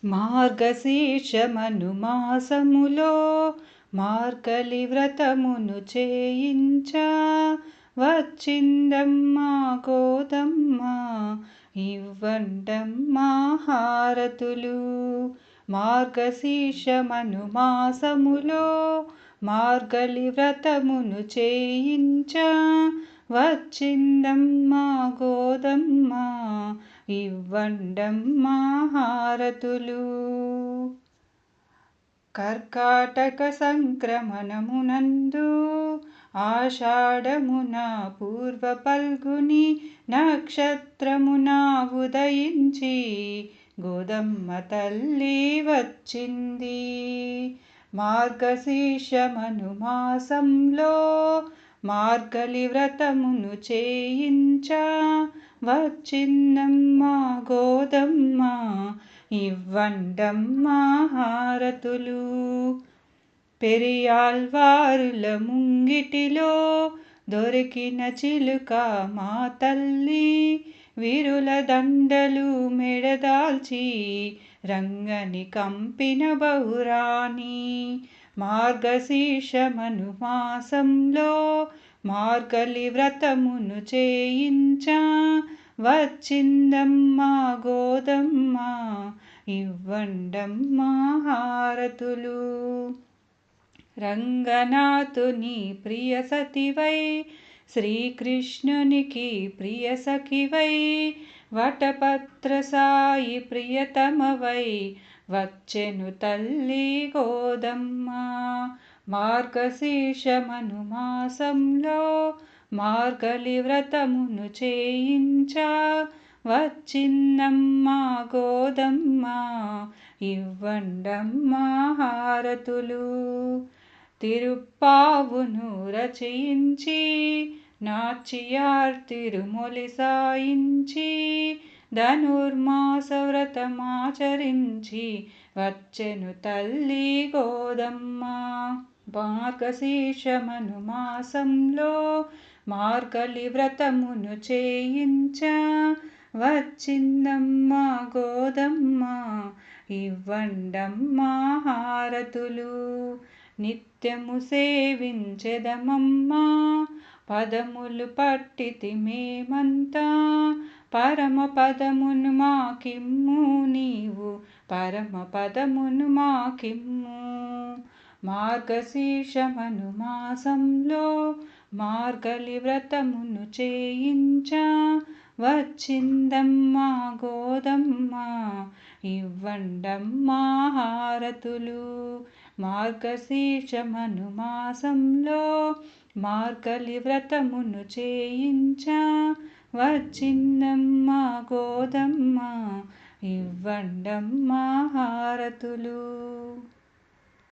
మార్గశీర్షమను మాసములో మార్గలి వ్రతమును చేయించ వచ్చిందమ్మా గోదమ్మ ఇవ్వండమ్మా హారతులు. మార్గశీర్షమను మాసములో మార్గలి వ్రతమును చేయించ వచ్చిందమ్మా గోదమ్మ ఇవ్వండమ్మా హారతులు. కర్కాటక సంక్రమణమునందు ఆషాఢమున పూర్వ పల్గుని నక్షత్రమున ఉదయించి గోదమ్మ తల్లి వచ్చింది. మార్గశీర్షమను మాసంలో మార్గలి వ్రతమును చేయించ వచ్చిందమ్మా గోదమ్మ ఇవ్వండమ్మా హారతులు. పెరియాల్వారుల ముంగిటిలో దొరికిన చిలుక మా తల్లి వీరుల దండలు మెడదాల్చి రంగని కంపిన బహురాణి. మార్గశీర్షమను మాసంలో మార్గలి వ్రతమును చేయించ వచ్చిందమ్మా గోదమ్మ ఇవ్వండమ్మా హారతులు. రంగనాథుని ప్రియ సతివై శ్రీకృష్ణునికి ప్రియ సఖివై వటపత్ర సాయి ప్రియతమవై వచ్చెను తల్లి గోదమ్మ. మార్గశీర్షమను మాసంలో మార్గలి వ్రతమును చేయించ వచ్చిందమ్మా గోదమ్మ ఇవ్వండమ్మా హారతులు. తిరుప్పావును రచయించి నాచియార్ తిరుమొలి సాయించి ధనుర్మాస వ్రతమాచరించి వచ్చెను తల్లి గోదమ్మ. మార్గశీర్షమను మాసంలో మార్గలి వ్రతమును చేయించ వచ్చిందమ్మా గోదమ్మ ఇవ్వండమ్మా హారతులు. నిత్యము సేవించెదమమ్మా పదములు పట్టితి మేమంతా పరమ పదమును మాకిమ్ము నీవు పరమ పదమును మాకిమ్ము. మార్గశీర్షమను మాసంలో మార్గలి వ్రతమును చేయించ వచ్చిందమ్మా గోదమ్మ ఇవ్వండమ్మా హారతులు. మార్గశీర్షమను మాసంలో మార్గలి వ్రతమును చేయించ వచ్చిందమ్మా గోదమ్మ ఇవ్వండమ్మా హారతులు.